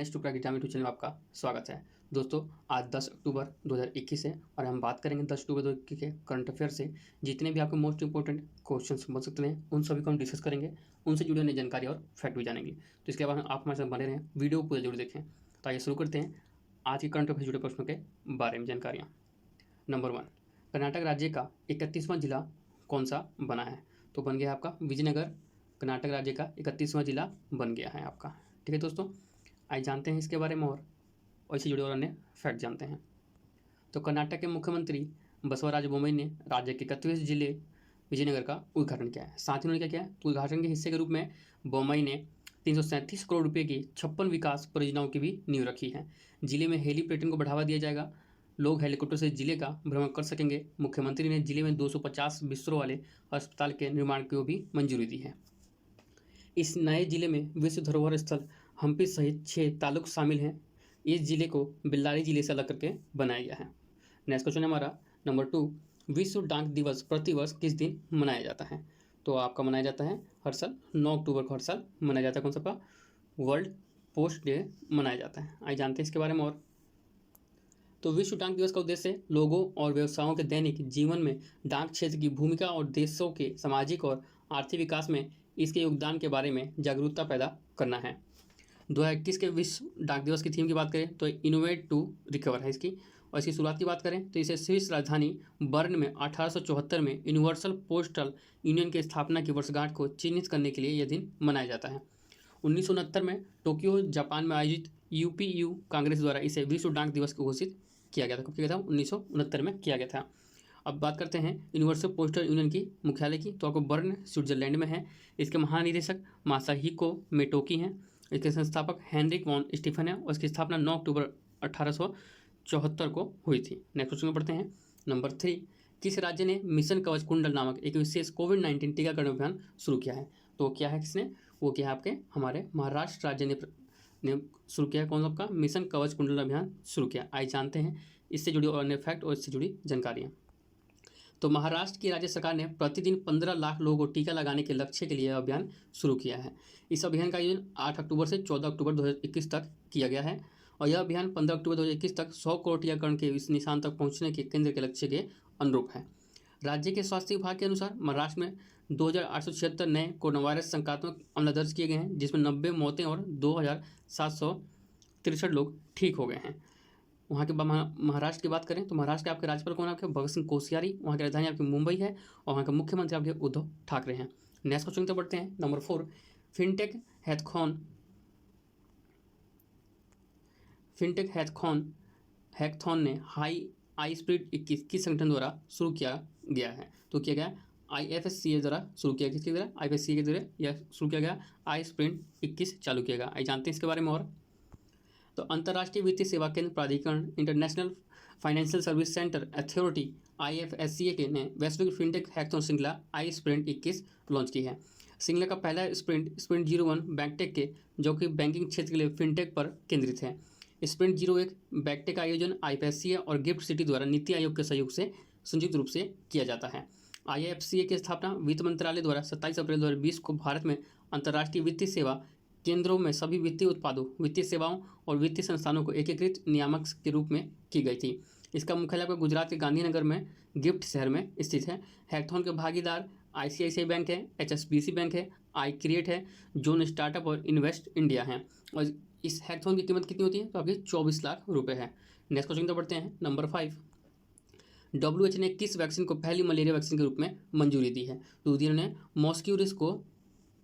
S to crack exam YouTube channel में आपका स्वागत है। दोस्तों, आज 10 अक्टूबर 2021 है और हम बात करेंगे 10 अक्टूबर 2021 के करंट अफेयर से जितने भी आपके मोस्ट इंपॉर्टेंट क्वेश्चंस बन सकते हैं उन सभी को हम डिस्कस करेंगे, उनसे जुड़ी हुई जानकारी और फैक्ट भी जानेंगे। तो इसके बाद आप हमारे साथ बने रहें, वीडियो को पूरा जरूर देखें। तो आइए शुरू करते हैं आज के करंट अफेयर जुड़े प्रश्नों के बारे में जानकारियाँ। नंबर 1, कर्नाटक राज्य का 31वां जिला कौन सा बना है? तो बन गया आपका विजयनगर। कर्नाटक राज्य का 31वां जिला बन गया है आपका। ठीक है दोस्तों, आइए जानते हैं इसके बारे में और इससे जुड़े और अन्य फैक्ट जानते हैं। तो कर्नाटक के मुख्यमंत्री बसवराज बोम्मई ने राज्य के 31वें जिले विजयनगर का उद्घाटन किया है। साथ ही उन्होंने क्या किया है, तो उद्घाटन के हिस्से के रूप में बोम्मई ने 337 करोड़ रुपए की 56 विकास परियोजनाओं की भी नींव रखी है। जिले में हेली पर्यटन को बढ़ावा दिया जाएगा, लोग हेलीकॉप्टर से जिले का भ्रमण कर सकेंगे। मुख्यमंत्री ने जिले में 250 बिस्तरों वाले अस्पताल के निर्माण को भी मंजूरी दी है। इस नए जिले में विश्व धरोहर स्थल हम्पी सहित 6 तालुक शामिल हैं। इस जिले को बेल्लारी जिले से अलग करके बनाया गया है। नेक्स्ट क्वेश्चन है हमारा नंबर 2, विश्व डाक दिवस प्रतिवर्ष किस दिन मनाया जाता है? तो आपका मनाया जाता है हर साल 9 अक्टूबर को हर साल मनाया जाता है। कौन सा का? वर्ल्ड पोस्ट डे मनाया जाता है। आइए जानते हैं इसके बारे में और। तो विश्व डाक दिवस का उद्देश्य लोगों और व्यवसायों के दैनिक जीवन में डाक क्षेत्र की भूमिका और देशों के सामाजिक और आर्थिक विकास में इसके योगदान के बारे में जागरूकता पैदा करना है। 2021 के विश्व डाक दिवस की थीम की बात करें तो इनोवेट टू रिकवर है इसकी। और इसकी शुरुआत की बात करें तो इसे स्विस राजधानी बर्न में 1874 में यूनिवर्सल पोस्टल यूनियन की स्थापना की वर्षगांठ को चिन्हित करने के लिए यह दिन मनाया जाता है। 1969 में टोक्यो जापान में आयोजित यूपीयू कांग्रेस द्वारा इसे विश्व डाक दिवस को घोषित किया गया था। कब किया गया था? 1969 में किया गया था। अब बात करते हैं यूनिवर्सल पोस्टल यूनियन की मुख्यालय की, तो आपको बर्न स्विट्जरलैंड में है। इसके महानिदेशक मासाहिको मोटोकी हैं। इसके संस्थापक हेनरिक वॉन स्टीफन है और इसकी स्थापना 9 अक्टूबर 1874 को हुई थी। नेक्स्ट क्वेश्चन में पढ़ते हैं नंबर 3, किस राज्य ने मिशन कवच कुंडल नामक एक विशेष कोविड-19 टीकाकरण अभियान शुरू किया है? तो क्या है किसने? वो क्या है आपके हमारे महाराष्ट्र राज्य ने शुरू किया है। कौन सा आपका? मिशन कवच कुंडल अभियान शुरू किया। आइए जानते हैं इससे जुड़ी और अन्य फैक्ट और इससे जुड़ी जानकारियाँ। तो महाराष्ट्र की राज्य सरकार ने प्रतिदिन 15 लाख लोगों को टीका लगाने के लक्ष्य के लिए अभियान शुरू किया है। इस अभियान का आयोजन 8 अक्टूबर से 14 अक्टूबर 2021 तक किया गया है और यह अभियान 15 अक्टूबर 2021 तक 100 करोड़ टीकाकरण के इस निशान तक पहुंचने के केंद्र के लक्ष्य के अनुरूप है। राज्य के स्वास्थ्य विभाग के अनुसार महाराष्ट्र में 2876 नए कोरोना वायरस संक्रामक मामले दर्ज किए गए हैं, जिसमें 90 मौतें और 2763 लोग ठीक हो गए हैं। वहाँ के महाराष्ट्र की बात करें तो महाराष्ट्र के आपके राज्यपाल कौन आपके? भगत सिंह कोश्यारी। वहाँ की राजधानी आपकी मुंबई है और वहाँ के मुख्यमंत्री आपके उद्धव ठाकरे हैं। नेक्स्ट क्वेश्चन तो पढ़ते हैं नंबर 4, फिनटेक हैकथॉन ने आई स्प्रिट 21 किस संगठन द्वारा शुरू किया गया है? तो किया गया IFSCA द्वारा शुरू किया। किसके द्वारा? IFSCA के द्वारा यह शुरू किया गया। आई स्प्रिंट 21 चालू किया गया। आइए जानते हैं इसके बारे में और। तो अंतर्राष्ट्रीय वित्तीय सेवा केंद्र प्राधिकरण international financial service centre authority IFSCA ने वैश्विक फिनटेक हैकथॉन श्रृंखला आई स्प्रिंट 21 लॉन्च की है। श्रृंखला का पहला स्प्रिंट 01 बैंकटेक के, जो कि बैंकिंग क्षेत्र के लिए फिनटेक पर केंद्रित है। स्प्रिंट 01 बैंकटेक आयोजन IFSCA और गिफ्ट सिटी द्वारा नीति आयोग के सहयोग से संयुक्त रूप से किया जाता है। IFSCA की स्थापना वित्त मंत्रालय द्वारा 27 अप्रैल 2020 को भारत में अंतर्राष्ट्रीय वित्तीय सेवा केंद्रों में सभी वित्तीय उत्पादों, वित्तीय सेवाओं और वित्तीय संस्थानों को एकीकृत नियामक के रूप में की गई थी। इसका मुख्यालय गुजरात के गांधीनगर में गिफ्ट शहर में स्थित है। हैकथॉन के भागीदार ICICI बैंक है, HSBC बैंक है, iCreate है, जोन स्टार्टअप और इन्वेस्ट इंडिया है। और इस हैकथॉन की कीमत कितनी होती है? तो आपकी 24 लाख रुपए है। नेक्स्ट क्वेश्चन तो पढ़ते हैं नंबर 5, WHO ने किस वैक्सीन को पहली मलेरिया वैक्सीन के रूप में मंजूरी दी है? तो उन्होंने मॉस्क्यूरिस को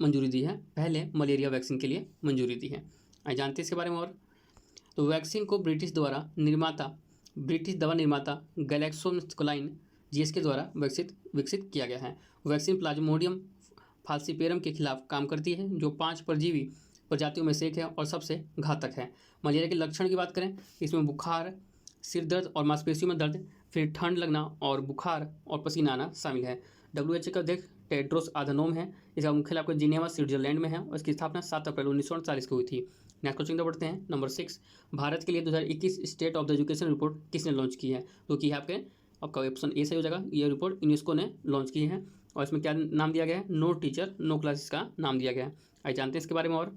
मंजूरी दी है, पहले मलेरिया वैक्सीन के लिए मंजूरी दी है। आइए जानते हैं इसके बारे में और। तो वैक्सीन को ब्रिटिश दवा निर्माता गैलेक्सोस्मिथक्लाइन GSK द्वारा विकसित किया गया है। वैक्सीन प्लाज्मोडियम फाल्सिपेरम के खिलाफ काम करती है, जो 5 परजीवी प्रजातियों में से एक है और सबसे घातक है। मलेरिया के लक्षण की बात करें, इसमें बुखार, सिर दर्द और मांसपेशियों में दर्द, फिर ठंड लगना और बुखार और पसीना आना शामिल है। WHO का अध्यक्ष टेड्रोस अधानोम है। इसका मुख्यालय आपको जिनेवा स्विट्जरलैंड में है और इसकी स्थापना 7 अप्रैल 1948 को हुई थी। नेक्स्ट क्वेश्चन तो पढ़ते हैं नंबर 6, भारत के लिए 2021 state of the education report किसने लॉन्च की है? तो कि आपका ऑप्शन ए सही हो जाएगा। यह रिपोर्ट यूनेस्को ने लॉन्च की है और इसमें क्या नाम दिया गया है? नो टीचर नो क्लासेस का नाम दिया गया है। आइए जानते हैं इसके बारे में और।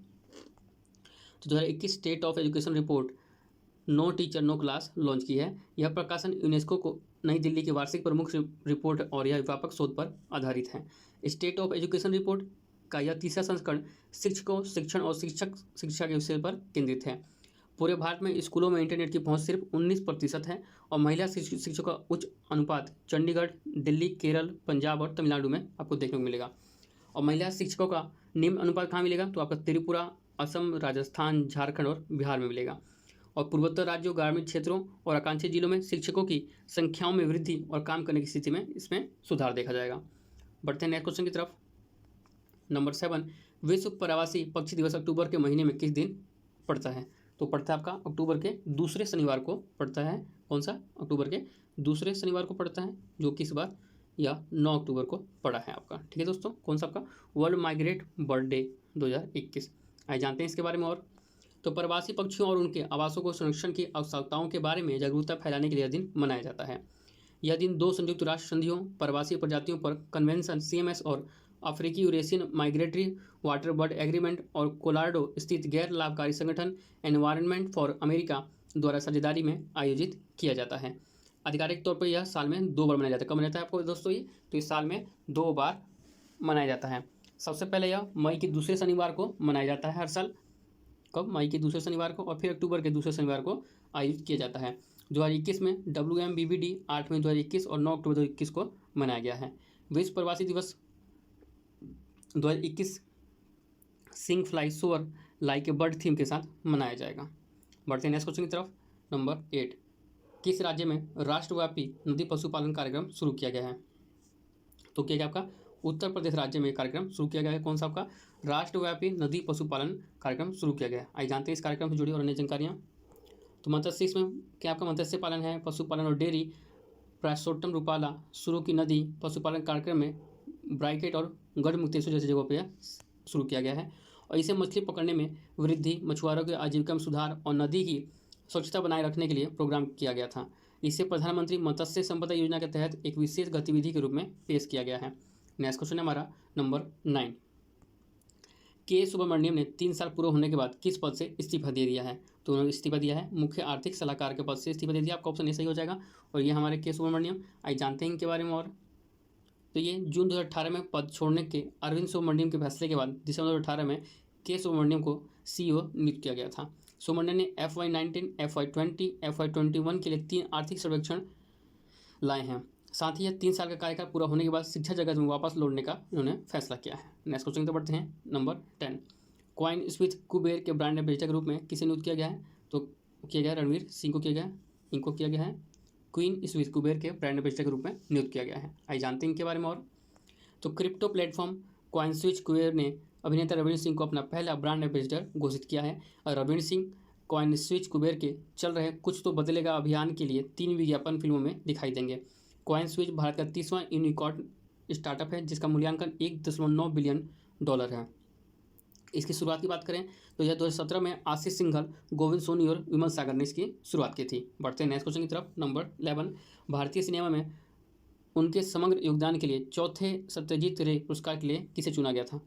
तो 2021 state of education report no teacher no class launch की है। यह प्रकाशन यूनेस्को को नई दिल्ली की वार्षिक प्रमुख रिपोर्ट और यह व्यापक शोध पर आधारित है। स्टेट ऑफ एजुकेशन रिपोर्ट का यह तीसरा संस्करण शिक्षकों, शिक्षण और शिक्षा के विषय पर केंद्रित है। पूरे भारत में स्कूलों में इंटरनेट की पहुंच सिर्फ 19% है और महिला शिक्षकों का उच्च अनुपात चंडीगढ़, दिल्ली, केरल, पंजाब और तमिलनाडु में आपको देखने को मिलेगा। और महिला शिक्षकों का निम्न अनुपात कहाँ मिलेगा? तो आपका त्रिपुरा, असम, राजस्थान, झारखंड और बिहार में मिलेगा। और पूर्वोत्तर राज्यों, ग्रामीण क्षेत्रों और आकांक्षी जिलों में शिक्षकों की संख्याओं में वृद्धि और काम करने की स्थिति में इसमें सुधार देखा जाएगा। बढ़ते हैं नेक्स्ट क्वेश्चन की तरफ। नंबर 7, विश्व प्रवासी पक्षी दिवस अक्टूबर के महीने में किस दिन पड़ता है? तो पड़ता है आपका अक्टूबर के दूसरे शनिवार को पड़ता है। कौन सा? अक्टूबर के दूसरे शनिवार को पड़ता है, जो कि इस बार या 9 अक्टूबर को पड़ा है आपका। ठीक है दोस्तों, कौन सा? आपका वर्ल्ड माइग्रेट बर्ड डे 2021। आइए जानते हैं इसके बारे में। और तो प्रवासी पक्षियों और उनके आवासों को संरक्षण की आवश्यकताओं के बारे में जागरूकता फैलाने के लिए यह दिन मनाया जाता है। यह दिन 2 संयुक्त राष्ट्र संधियों प्रवासी प्रजातियों पर कन्वेंशन CMS और अफ्रीकी Eurasian migratory water bird agreement और कोलोराडो स्थित गैर लाभकारी संगठन एनवायरनमेंट फॉर अमेरिका द्वारा साझेदारी में आयोजित किया जाता है। आधिकारिक तौर पर यह साल में 2 बार मनाया जाता है। कब मनाता है आपको दोस्तों ये? तो इस साल में 2 बार मनाया जाता है। सबसे पहले यह मई के दूसरे शनिवार को मनाया जाता है हर साल। कब? मई के दूसरे शनिवार को। और फिर अक्टूबर के दूसरे शनिवार को आयोजित किया जाता है। 2021 में WMBBD 8 मई 2021 और 9 अक्टूबर 2021 को मनाया गया है। विश्व Pravasi Divas 2021 sing fly soar like a bird theme के साथ मनाया जाएगा। बढ़ते हैं नेक्स्ट क्वेश्चन की तरफ। नंबर 8, किस राज्य में राष्ट्रव्यापी नदी पशुपालन कार्यक्रम शुरू किया गया है? तो क्या गया आपका? उत्तर प्रदेश राज्य में कार्यक्रम शुरू किया गया है। कौन सा? आपका राष्ट्रव्यापी नदी पशुपालन कार्यक्रम शुरू किया गया है। आइए जानते हैं इस कार्यक्रम से जुड़ी और अन्य जानकारियाँ। तो मत्स्य, इसमें क्या आपका मत्स्य पालन है, पशुपालन और डेयरी, प्रेसोटम रूपाला, सुरु की नदी पशुपालन कार्यक्रम में ब्राइकेट और गढ़मुक्तेश्वर जैसी जगहों पर शुरू किया गया है। और इसे मछली पकड़ने में वृद्धि, मछुआरों की आजीविका में सुधार और नदी की स्वच्छता बनाए रखने के लिए प्रोग्राम किया गया था। इसे प्रधानमंत्री मत्स्य संपदा योजना के तहत एक विशेष गतिविधि के रूप में पेश किया गया है। नेक्स्ट क्वेश्चन है हमारा नंबर 9, के सुब्रमण्यम ने 3 साल पूरे होने के बाद किस पद से इस्तीफा दे दिया है? तो उन्होंने इस्तीफा दिया है मुख्य आर्थिक सलाहकार के पद से इस्तीफा दे दिया। आपका ऑप्शन ए सही हो जाएगा। और ये हमारे के सुब्रमण्यम, आइए जानते हैं इनके बारे में। और तो ये जून 2018 में पद छोड़ने के अरविंद सुब्रमण्यम के फैसले के बाद दिसंबर 2018 में के सुब्रमण्यम को CEO नियुक्त किया गया था। सुब्रमण्यम ने FY19, FY20, FY21 के लिए 3 आर्थिक सर्वेक्षण लाए हैं। साथ ही यह 3 साल का कार्यकाल पूरा होने के बाद शिक्षा जगत में वापस लौटने का इन्होंने फैसला किया है। नेक्स्ट क्वेश्चन तो बढ़ते हैं। नंबर 10, कॉइन स्मिथ कुबेर के ब्रांड एम्बेसडर के रूप में किसे नियुक्त किया गया है? तो किया गया रणवीर सिंह को किया गया है। इनको किया गया है क्वीन स्मिथ कुबेर के ब्रांड एम्बेसडर के रूप में नियुक्त किया गया है। आइए जानते हैं इनके बारे में। और तो crypto platform coin switch Kuber ने अभिनेता रविंद्र सिंह को अपना पहला ब्रांड एम्बेसडर घोषित किया है। और रविंद्र सिंह कॉइन स्विच कुबेर के चल रहे कुछ तो बदलेगा अभियान के लिए 3 विज्ञापन फिल्मों में दिखाई देंगे। कॉइन स्विच भारत का 30वां यूनिकॉर्न स्टार्टअप है जिसका मूल्यांकन $1.9 बिलियन है। इसकी शुरुआत की बात करें तो यह 2017 में आशीष सिंघल, गोविंद सोनी और विमल सागर ने इसकी शुरुआत की थी। बढ़ते हैं नेक्स्ट क्वेश्चन की तरफ। नंबर 11, भारतीय सिनेमा में उनके समग्र योगदान के लिए चौथे सत्यजीत रे पुरस्कार के लिए किसे चुना गया था?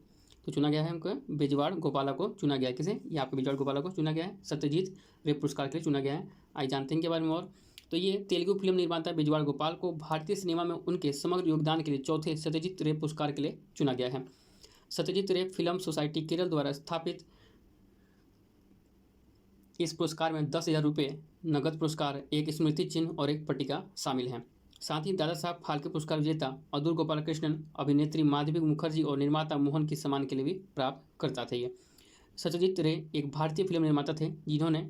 तो चुना गया है उनको बेजवाड़ गोपाला को चुना गया है। किसे? यहाँ पे बेजवाड़ गोपाला को चुना गया है, सत्यजीत रे पुरस्कार के लिए चुना गया है। आइए जानते हैं इनके बारे में। और तो ये तेलुगु फिल्म निर्माता बेजवाड़ गोपाल को भारतीय सिनेमा में उनके समग्र योगदान के लिए चौथे सत्यजीत रे पुरस्कार के लिए चुना गया है। सत्यजीत रे फिल्म सोसाइटी केरल द्वारा स्थापित इस पुरस्कार में 10,000 रुपये नगद पुरस्कार, एक स्मृति चिन्ह और एक पट्टिका शामिल हैं। साथ ही दादा साहब फाल्के पुरस्कार विजेता अदूर गोपाल कृष्णन, अभिनेत्री माधवी मुखर्जी और निर्माता मोहन की सम्मान के लिए भी प्राप्त करता थे। ये सत्यजीत रे एक भारतीय फिल्म निर्माता थे जिन्होंने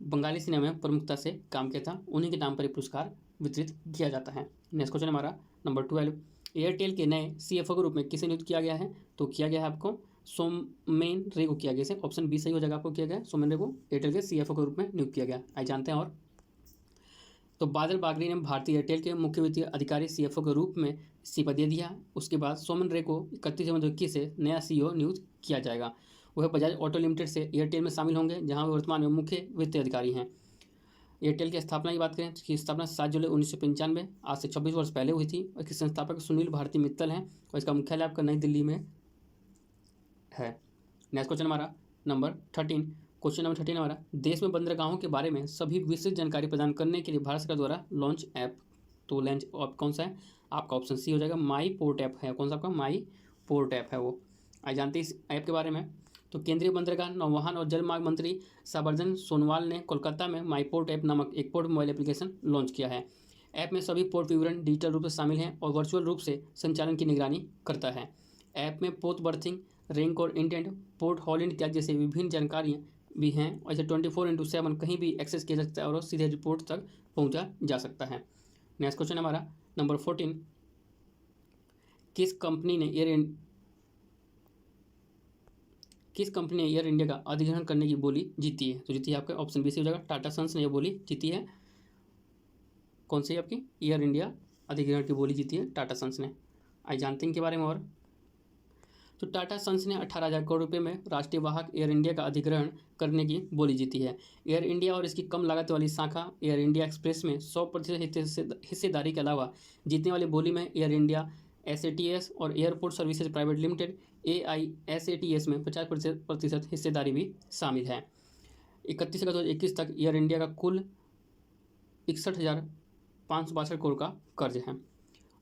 बंगाली सिनेमा में प्रमुखता से काम किया था। उन्हीं के नाम पर ये पुरस्कार वितरित किया जाता है। नेक्स्ट क्वेश्चन हमारा नंबर 12, एयरटेल के नए CFO के रूप में किसे नियुक्त किया गया है? तो किया गया है आपको सोमेन रे को किया गया है। ऑप्शन बी सही हो जाएगा। आपको किया गया सोमेन रे को एयरटेल के CFO के रूप में नियुक्त किया गया। आइए जानते हैं। और तो बादल बागरी ने भारतीय एयरटेल के मुख्य वित्तीय अधिकारी CFO के रूप में इस्तीफा दे दिया। उसके बाद सोमेन रे को 31 जनवरी 2021 से नया CEO नियुक्त किया जाएगा। वह बजाज ऑटो लिमिटेड से एयरटेल में शामिल होंगे जहां वे वर्तमान में मुख्य वित्तीय अधिकारी हैं। एयरटेल की स्थापना की बात करें तो इसकी स्थापना 7 जुलाई 1995 आज से 26 वर्ष पहले हुई थी। और इसके संस्थापक सुनील भारती मित्तल हैं और इसका मुख्यालय आपका नई दिल्ली में है। नेक्स्ट क्वेश्चन हमारा नंबर 13, क्वेश्चन नंबर 13 हमारा, देश में बंदरगाहों के बारे में सभी विस्तृत जानकारी प्रदान करने के लिए भारत सरकार द्वारा लॉन्च ऐप। तो लॉन्च ऐप कौन सा है? आपका ऑप्शन सी हो जाएगा, माई पोर्ट ऐप है। कौन सा आपका? माई पोर्ट ऐप है वो। आज जानते हैं इस ऐप के बारे में। तो केंद्रीय बंदरगाह, नौवहन और जलमार्ग मंत्री साबरजन सोनवाल ने कोलकाता में माई पोर्ट ऐप नामक एक पोर्ट मोबाइल एप्लीकेशन लॉन्च किया है। ऐप में सभी पोर्ट विवरण डिजिटल रूप से शामिल हैं और वर्चुअल रूप से संचालन की निगरानी करता है। ऐप में पोर्ट बर्थिंग, रैंक और इंडेंट, पोर्ट हॉलिंग इत्यादि जैसे विभिन्न जानकारियाँ भी हैं और इसे 24/7 कहीं भी एक्सेस किया जा सकता है और सीधे रिपोर्ट तक पहुंचा जा सकता है। नेक्स्ट क्वेश्चन हमारा नंबर 14, किस कंपनी ने एयर इंडिया का अधिग्रहण करने की बोली जीती है? तो जीती है आपका ऑप्शन बी से हो जाएगा, टाटा सन्स ने यह बोली जीती है। कौन सी आपकी? एयर इंडिया अधिग्रहण की बोली जीती है टाटा सन्स ने। आइए जानते हैं इनके बारे में और। तो टाटा सन्स ने 18,000 करोड़ रुपए में राष्ट्रीय वाहक एयर इंडिया का अधिग्रहण करने की बोली जीती है। एयर इंडिया और इसकी कम लागत वाली शाखा एयर इंडिया एक्सप्रेस में 100% हिस्सेदारी के अलावा जीतने वाली बोली में एयर इंडिया एसएटीएस और airport services private limited AISATS में 50% हिस्सेदारी भी शामिल है। 31 अगस्त 2021 तक एयर इंडिया का कुल 61,562 करोड़ का कर्ज है।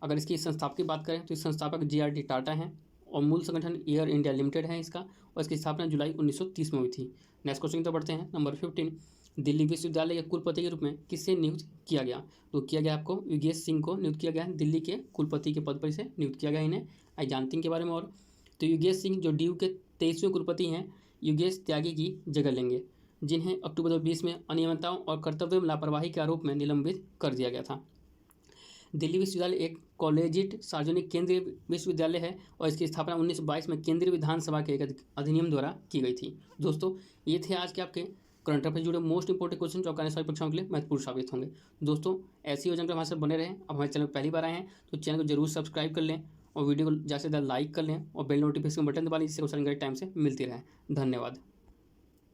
अगर इसकी संस्थापक की बात करें तो इस संस्थापक GRD टाटा हैं और मूल संगठन एयर इंडिया लिमिटेड है इसका, और इसकी स्थापना जुलाई 1930 में हुई थी। नेक्स्ट क्वेश्चन तो बढ़ते हैं। नंबर 15, दिल्ली विश्वविद्यालय के कुलपति के रूप में किससे नियुक्त किया गया? तो किया गया आपको योगेश सिंह को नियुक्त किया गया है। दिल्ली के कुलपति के पद पर इसे नियुक्त किया गया इन्हें। आइए जानते हैं के बारे में और। तो योगेश सिंह जो DU के 23वें कुलपति हैं, योगेश त्यागी की जगह लेंगे, जिन्हें अक्टूबर 2020 में अनियमितताओं और कर्तव्य में लापरवाही के आरोप में निलंबित कर दिया गया था। दिल्ली विश्वविद्यालय एक कॉलेजिएट सार्वजनिक केंद्रीय विश्वविद्यालय है और इसकी स्थापना 1922 में केंद्रीय विधानसभा के एक अधिनियम द्वारा की गई थी। दोस्तों ये थे आज के आपके करंट अफेयर जुड़े मोस्ट इंपोर्टेंट क्वेश्चन जो आने वाली परीक्षाओं के लिए महत्वपूर्ण साबित होंगे। दोस्तों ऐसी योजना हमारे साथ बने रहें। अब हमारे चैनल पहली बार आए हैं तो चैनल को जरूर सब्सक्राइब कर लें और वीडियो को ज़्यादा से ज़्यादा लाइक कर लें और बेल नोटिफिकेशन बटन दबा लें जिससे टाइम से मिलती रहे। धन्यवाद।